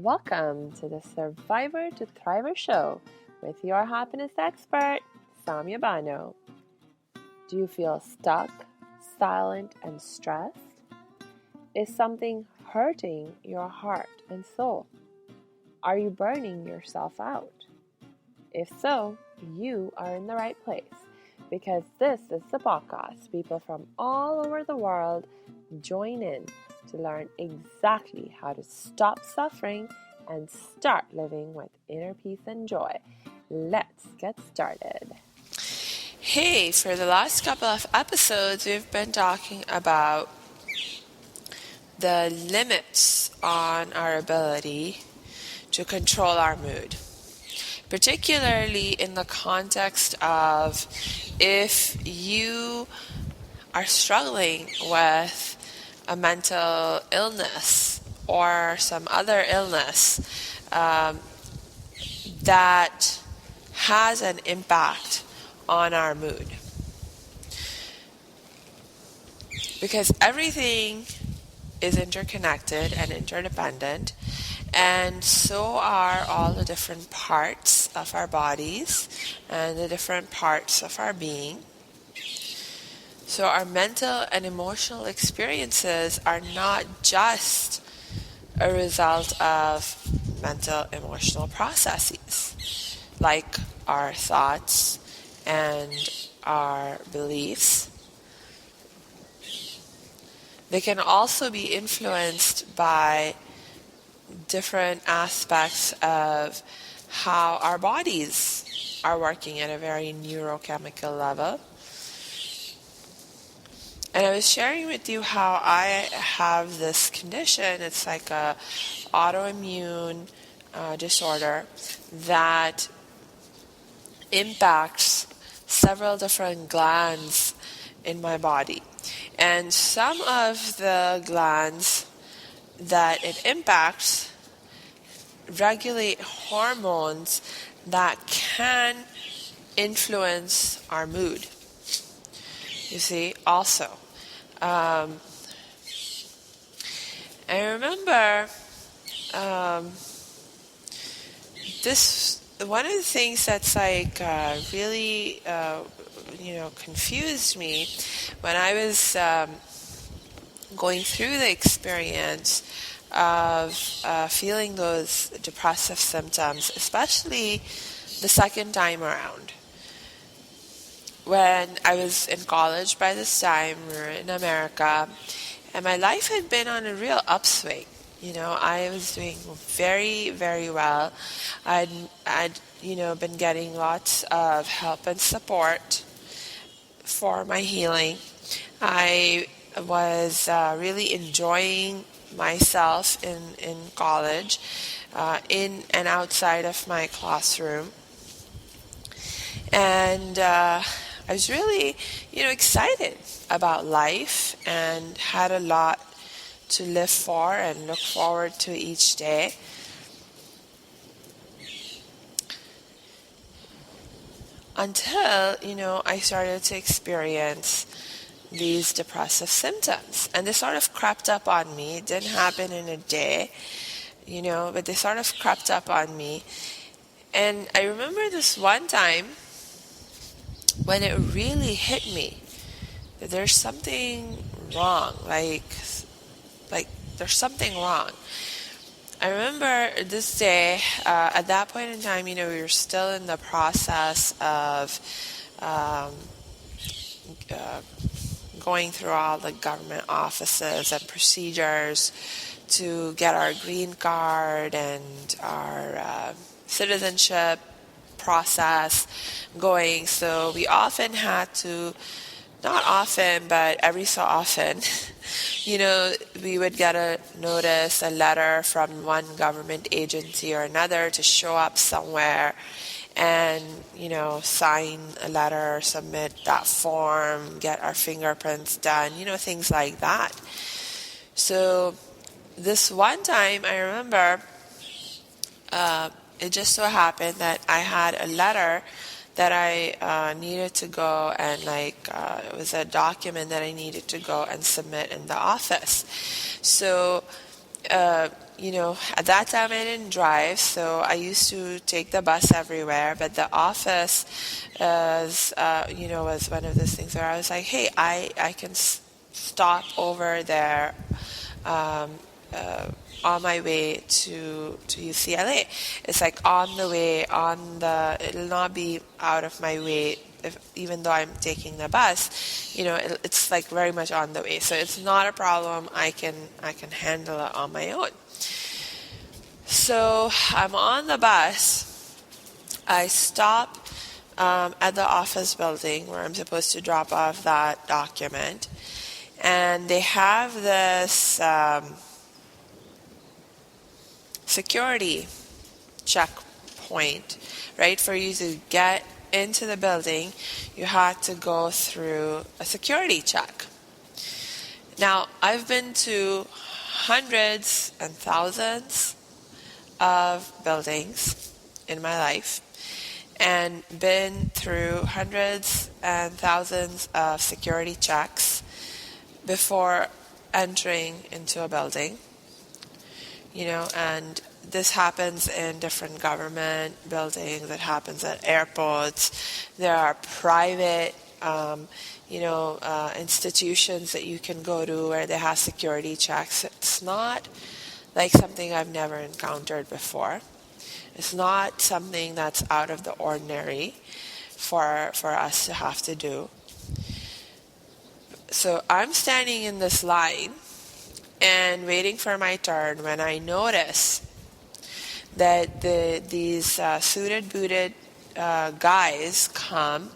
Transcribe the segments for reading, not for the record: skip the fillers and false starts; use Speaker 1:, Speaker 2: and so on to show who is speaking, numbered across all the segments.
Speaker 1: Welcome to the Survivor to Thriver show with your happiness expert, Samia Bano. Do you feel stuck, silent, and stressed? Is something hurting your heart and soul? Are you burning yourself out? If so, you are in the right place because this is the podcast people from all over the world join in to learn exactly how to stop suffering and start living with inner peace and joy. Let's get started.
Speaker 2: Hey, for the last couple of episodes, we've been talking about the limits on our ability to control our mood, particularly in the context of if you are struggling with a mental illness or some other illness that has an impact on our mood. Because everything is interconnected and interdependent, and so are all the different parts of our bodies and the different parts of our being. So our mental and emotional experiences are not just a result of mental emotional processes, like our thoughts and our beliefs. They can also be influenced by different aspects of how our bodies are working at a very neurochemical level. And I was sharing with you how I have this condition. It's like a autoimmune disorder that impacts several different glands in my body. And some of the glands that it impacts regulate hormones that can influence our mood. You see, also. I remember one of the things that's really confused me when I was going through the experience of feeling those depressive symptoms, especially the second time around. When I was in college by this time, we were in America, and my life had been on a real upswing. I was doing very, very well. I'd been getting lots of help and support for my healing. I was really enjoying myself in college, in and outside of my classroom. And I was really, excited about life and had a lot to live for and look forward to each day. Until, I started to experience these depressive symptoms. And they sort of crept up on me. It didn't happen in a day, but they sort of crept up on me. And I remember this one time when it really hit me that there's something wrong, like there's something wrong. I remember this day, at that point in time, we were still in the process of going through all the government offices and procedures to get our green card and our citizenship process going. So we often had to, not often, but every so often, we would get a notice, a letter from one government agency or another to show up somewhere and, sign a letter, submit that form, get our fingerprints done, things like that. So this one time I remember it just so happened that I had a letter that I needed to go and it was a document that I needed to go and submit in the office. So at that time I didn't drive, so I used to take the bus everywhere. But the office was one of those things where I was like, hey, I can stop over there on my way to UCLA. It's like on the way, it'll not be out of my way, even though I'm taking the bus, it's like very much on the way. So it's not a problem. I can handle it on my own. So I'm on the bus. I stop at the office building where I'm supposed to drop off that document. And they have this security checkpoint, right? For you to get into the building, you had to go through a security check. Now, I've been to hundreds and thousands of buildings in my life and been through hundreds and thousands of security checks before entering into a building, and this happens in different government buildings. It happens at airports. There are private, institutions that you can go to where they have security checks. It's not like something I've never encountered before. It's not something that's out of the ordinary for us to have to do. So I'm standing in this line and waiting for my turn when I notice that these suited, booted guys come,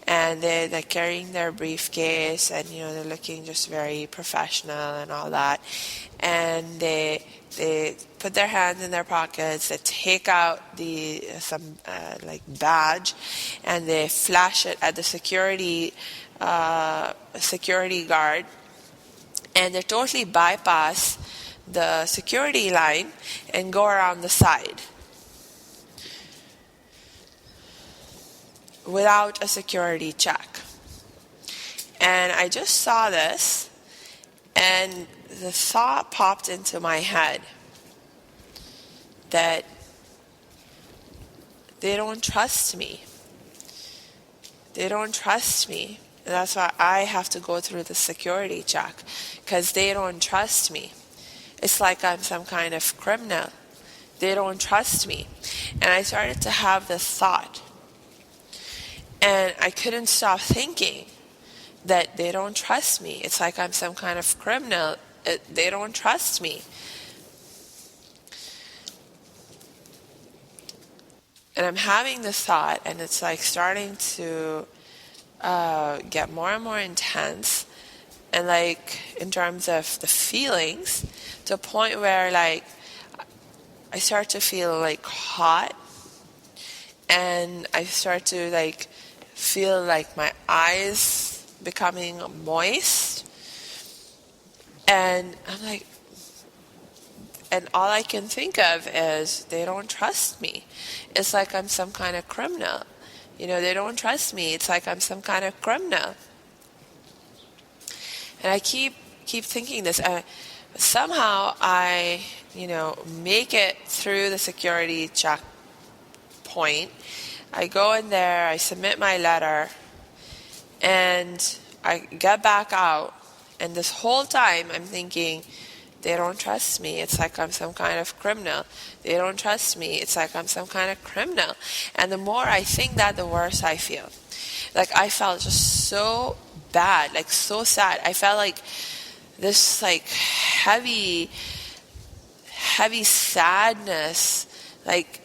Speaker 2: and they're carrying their briefcase, and they're looking just very professional and all that, and they put their hands in their pockets, they take out some badge, and they flash it at the security guard, and they totally bypass the security line and go around the side without a security check. And I just saw this, and the thought popped into my head that they don't trust me. They don't trust me. And that's why I have to go through the security check, because they don't trust me. It's like I'm some kind of criminal. They don't trust me. And I started to have this thought. And I couldn't stop thinking that they don't trust me. It's like I'm some kind of criminal. They don't trust me. And I'm having this thought, and it's like starting to get more and more intense, and like in terms of the feelings, to a point where like I start to feel like hot, and I start to like feel like my eyes becoming moist, and I'm like, and all I can think of is they don't trust me. It's like I'm some kind of criminal. They don't trust me. It's like I'm some kind of criminal. And I keep thinking this. Somehow I, make it through the security checkpoint. I go in there, I submit my letter, and I get back out. And this whole time I'm thinking, they don't trust me. It's like I'm some kind of criminal. They don't trust me. It's like I'm some kind of criminal. And the more I think that, the worse I feel. Like I felt just so bad, like so sad. I felt like this like heavy sadness, like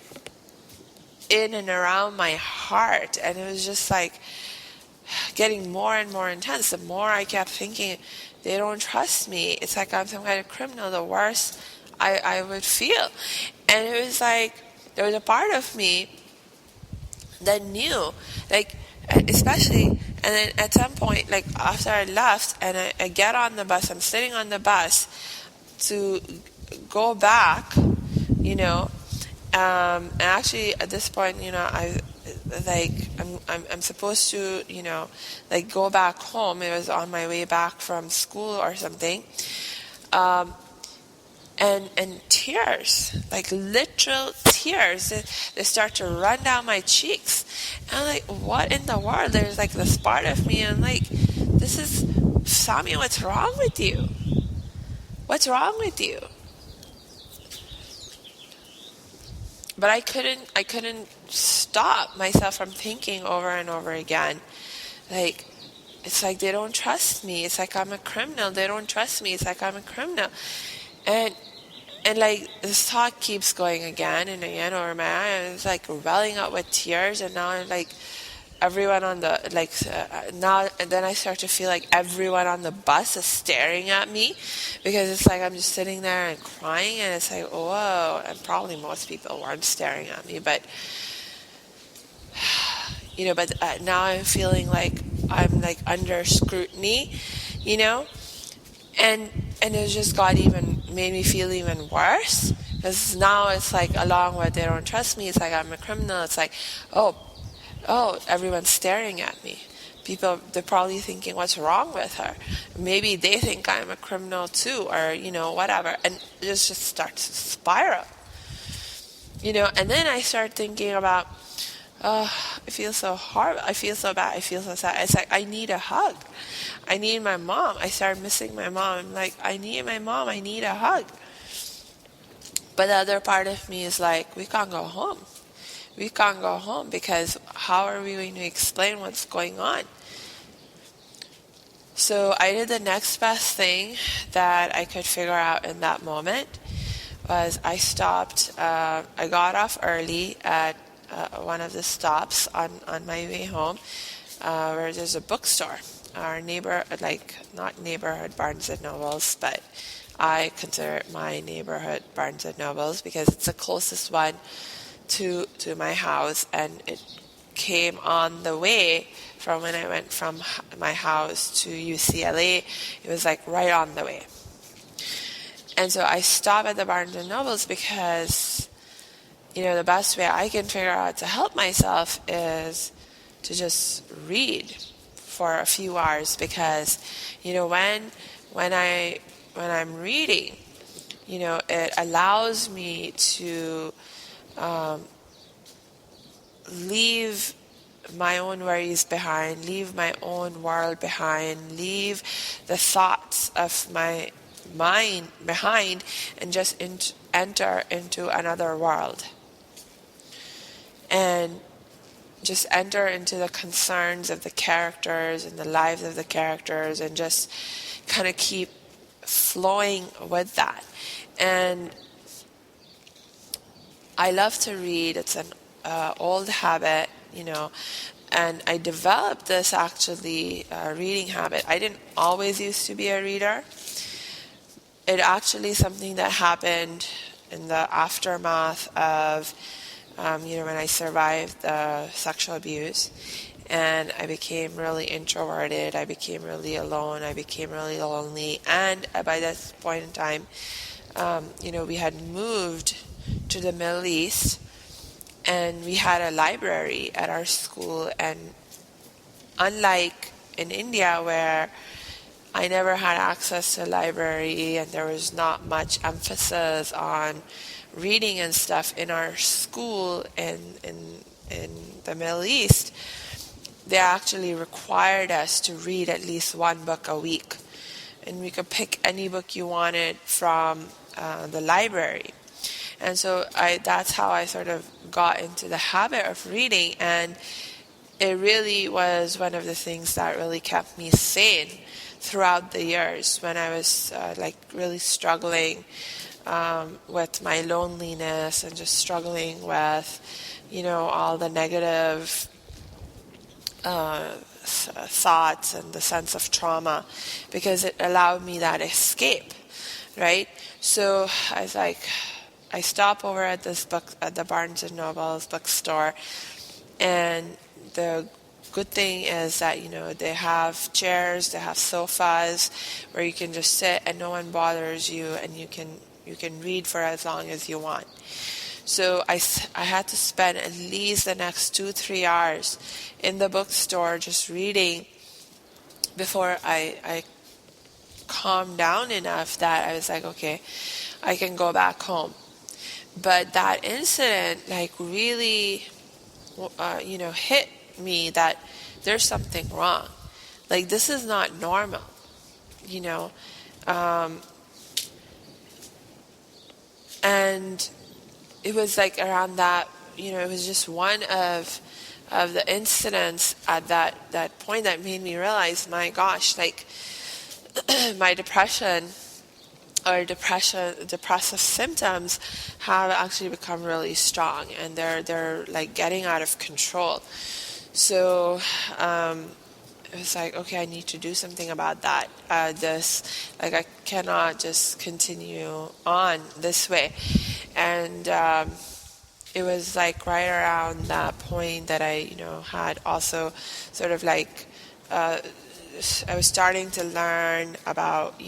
Speaker 2: in and around my heart. And it was just like getting more and more intense. The more I kept thinking, they don't trust me. It's like I'm some kind of criminal. The worse I would feel. And it was like, there was a part of me that knew, like, especially, and then at some point, like after I left and I get on the bus, I'm sitting on the bus to go back, and actually at this point, I'm supposed to, like go back home. It was on my way back from school or something. and tears, like literal tears, they start to run down my cheeks. And I'm like, what in the world? There's like this part of me, and like, this is, Sami, what's wrong with you? What's wrong with you? But I couldn't stop myself from thinking over and over again, like, it's like they don't trust me. It's like I'm a criminal. They don't trust me. It's like I'm a criminal. And like this thought keeps going again and again over my eyes. It's like welling up with tears, and now I'm like, everyone on the, like, now, and then I start to feel like everyone on the bus is staring at me, because it's like I'm just sitting there and crying, and it's like, whoa, and probably most people weren't staring at me, but but now I'm feeling like I'm like under scrutiny, and it just made me feel even worse, because now it's like, along with they don't trust me, it's like I'm a criminal. It's like, oh, everyone's staring at me. People, they're probably thinking, what's wrong with her? Maybe they think I'm a criminal too, or whatever, and it just starts to spiral. And then I start thinking about, I feel so horrible. I feel so bad. I feel so sad. It's like, I need a hug. I need my mom. I started missing my mom. I'm like, I need my mom. I need a hug. But the other part of me is like, we can't go home. We can't go home, because how are we going to explain what's going on? So I did the next best thing that I could figure out in that moment. Was I stopped, I got off early at one of the stops on my way home, where there's a bookstore. Our neighbor, like, not neighborhood Barnes & Nobles, but I consider it my neighborhood Barnes & Nobles, because it's the closest one to my house, and it came on the way from when I went from my house to UCLA. It was like right on the way. And so I stopped at the Barnes & Nobles because, the best way I can figure out to help myself is to just read for a few hours, because, when I'm reading, it allows me to leave my own worries behind, leave my own world behind, leave the thoughts of my mind behind, and just enter into another world. And just enter into the concerns of the characters and the lives of the characters, and just kind of keep flowing with that. And I love to read. It's an old habit, and I developed this actually reading habit. I didn't always used to be a reader. It actually something that happened in the aftermath of, when I survived the sexual abuse, and I became really introverted. I became really alone. I became really lonely. And by this point in time, we had moved to the Middle East, and we had a library at our school. And unlike in India, where I never had access to a library and there was not much emphasis on reading and stuff in our school in the Middle East, they actually required us to read at least one book a week. And we could pick any book you wanted from the library. And so that's how I sort of got into the habit of reading, and it really was one of the things that really kept me sane throughout the years when I was really struggling with my loneliness, and just struggling with, all the negative thoughts and the sense of trauma, because it allowed me that escape, right? So I stop over at the Barnes & Noble's bookstore, and the good thing is that, they have chairs, they have sofas where you can just sit and no one bothers you, and you can read for as long as you want. So I had to spend at least the next 2-3 hours in the bookstore just reading before I calmed down enough that I was like, okay, I can go back home. But that incident like really, hit me that there's something wrong. Like, this is not normal, you know. And it was like around that, it was just one of the incidents at that point that made me realize, my gosh, like my depression or depressive symptoms have actually become really strong, and they're like getting out of control. So it was like, okay, I need to do something about that. I cannot just continue on this way. And it was like right around that point that I, had also sort of like, I was starting to learn about,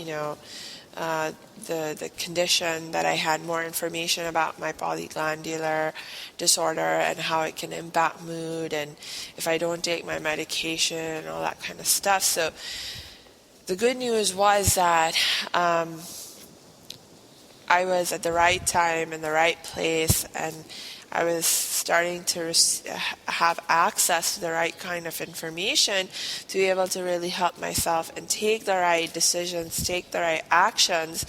Speaker 2: the condition, that I had more information about my polyglandular disorder and how it can impact mood, and if I don't take my medication and all that kind of stuff. So the good news was that I was at the right time in the right place, and I was starting to have access to the right kind of information to be able to really help myself and take the right decisions, take the right actions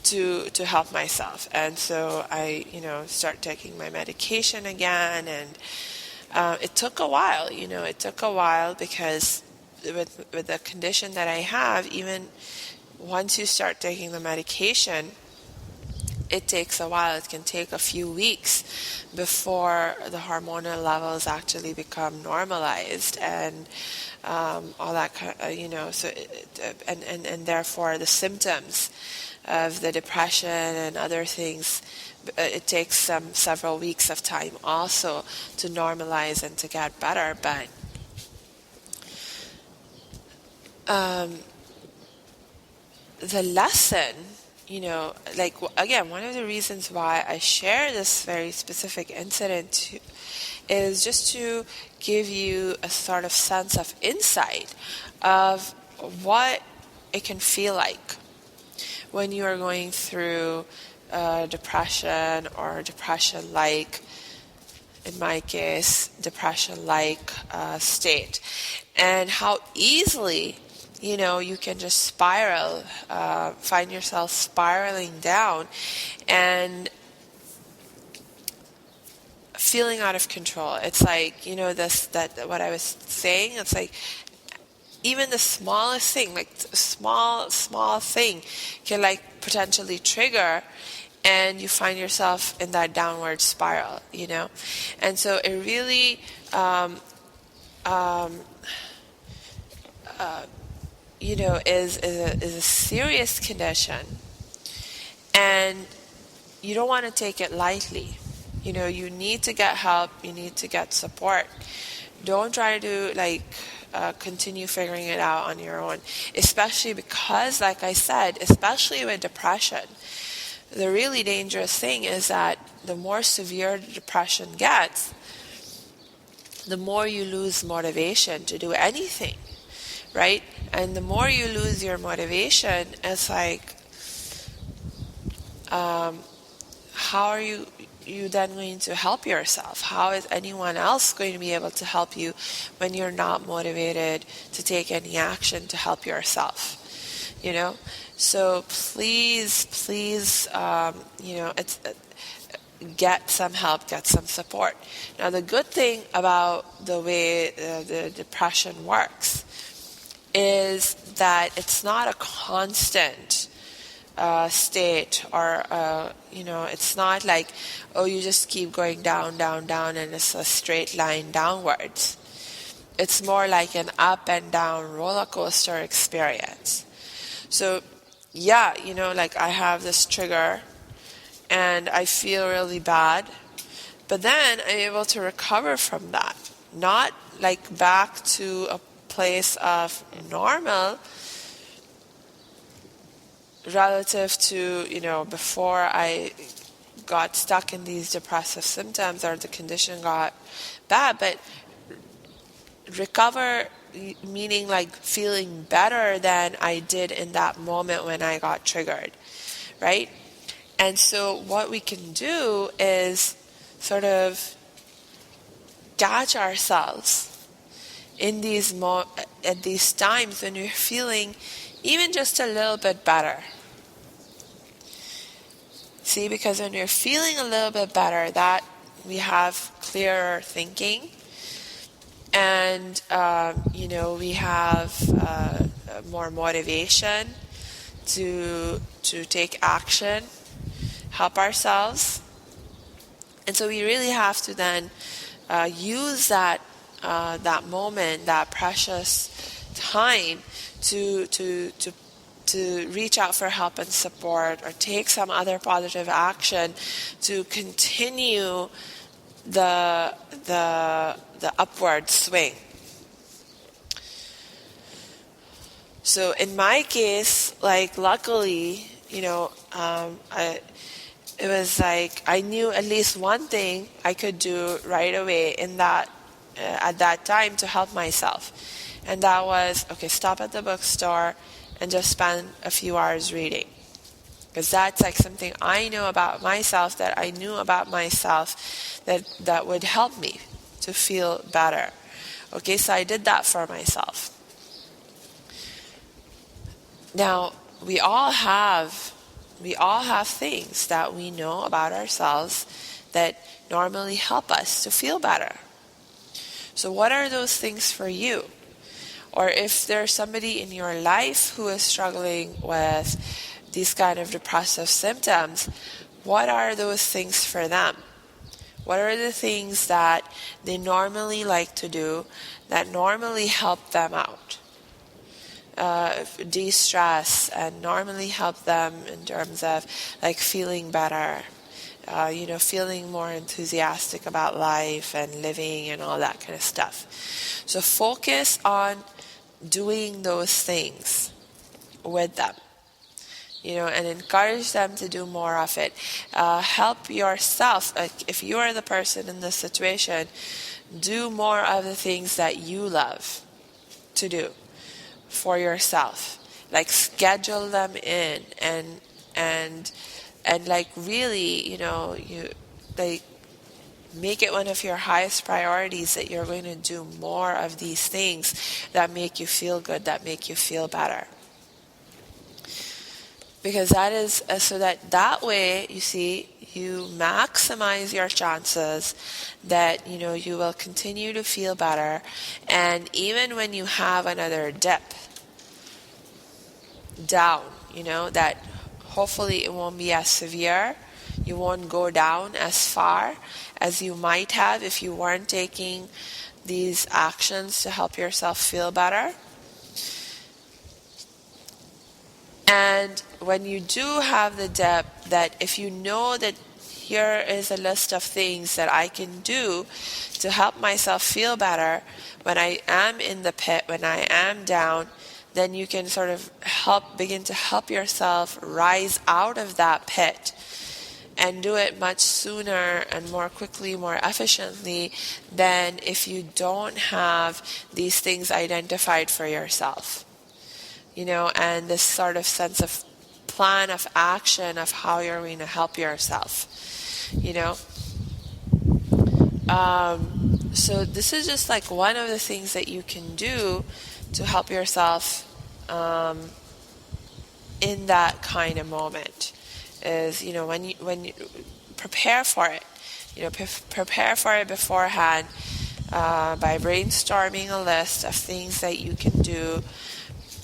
Speaker 2: to help myself. And so I, start taking my medication again, and it took a while. It took a while because with the condition that I have, even once you start taking the medication, it takes a while. It can take a few weeks before the hormonal levels actually become normalized, and all that kind of, so and therefore the symptoms of the depression and other things, it takes several weeks of time also to normalize and to get better. But the lesson, again, one of the reasons why I share this very specific incident is just to give you a sort of sense of insight of what it can feel like when you are going through depression, or depression-like, in my case, depression-like state, and how easily you can just spiral, find yourself spiraling down and feeling out of control. It's like, what I was saying, it's like even the smallest thing, like small thing can like potentially trigger, and you find yourself in that downward spiral, And so it really, is a serious condition, and you don't want to take it lightly. You need to get help. You need to get support. Don't try to continue figuring it out on your own, especially because, like I said, especially with depression, the really dangerous thing is that the more severe the depression gets, the more you lose motivation to do anything, right? And the more you lose your motivation, it's like, how are you then going to help yourself? How is anyone else going to be able to help you when you're not motivated to take any action to help yourself? So please, get some help, get some support. Now, the good thing about the way the depression works is that it's not a constant state, or it's not like, you just keep going down, and it's a straight line downwards. It's more like an up and down roller coaster experience. So I have this trigger and I feel really bad, but then I'm able to recover from that, not like back to a place of normal relative to, before I got stuck in these depressive symptoms or the condition got bad, but recover meaning like feeling better than I did in that moment when I got triggered, right? And so what we can do is sort of catch ourselves in at these times when you're feeling even just a little bit better. See, because when you're feeling a little bit better, that we have clearer thinking, and we have more motivation to take action, help ourselves. And so we really have to then use that moment, that precious time to reach out for help and support, or take some other positive action to continue the upward swing. So in my case, luckily, it was I knew at least one thing I could do right away at that time to help myself. And that was, stop at the bookstore and just spend a few hours reading. Because that's something I know about myself, that I knew about myself, that would help me to feel better. So I did that for myself. Now, we all have things that we know about ourselves that normally help us to feel better. So what are those things for you? Or if there's somebody in your life who is struggling with these kind of depressive symptoms, what are those things for them? What are the things that they normally like to do that normally help them out? De-stress and normally help them in terms of feeling better, feeling more enthusiastic about life and living and all that kind of stuff. So focus on doing those things with them, and encourage them to do more of it. Help yourself. If you are the person in this situation, do more of the things that you love to do for yourself. Schedule them in and really, you make it one of your highest priorities that you're going to do more of these things that make you feel good, that make you feel better. Because that is so that way, you see, you maximize your chances that you will continue to feel better. And even when you have another dip down, that hopefully it won't be as severe, you won't go down as far as you might have if you weren't taking these actions to help yourself feel better. And when you do have the dip, that if you know that here is a list of things that I can do to help myself feel better when I am in the pit, when I am down, then you can sort of begin to help yourself rise out of that pit and do it much sooner and more quickly, more efficiently than if you don't have these things identified for yourself. And this sort of sense of plan of action of how you're going to help yourself, So this is just one of the things that you can do to help yourself in that kind of moment. Is when you prepare for it, prepare for it beforehand by brainstorming a list of things that you can do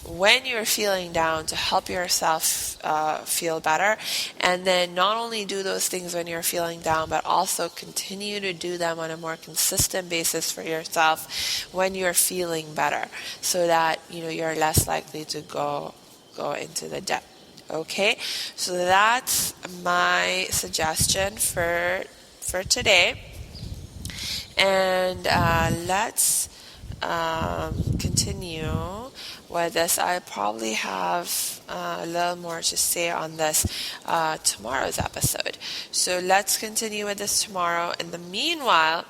Speaker 2: when you're feeling down to help yourself feel better. And then not only do those things when you're feeling down, but also continue to do them on a more consistent basis for yourself when you're feeling better, so that you're less likely to go into the depth. Okay, so that's my suggestion for today. And let's continue with this. I probably have a little more to say on this tomorrow's episode. So let's continue with this tomorrow. In the meanwhile,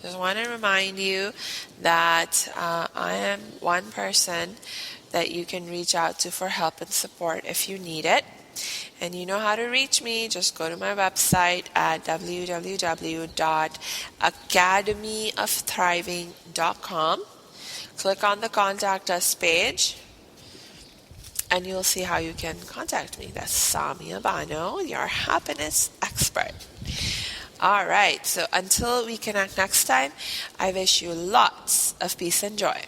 Speaker 2: just want to remind you that I am one person that you can reach out to for help and support if you need it. And you know how to reach me. Just go to my website at www.academyofthriving.com. Click on the Contact Us page, and you'll see how you can contact me. That's Samia Bano, your happiness expert. All right, so until we connect next time, I wish you lots of peace and joy.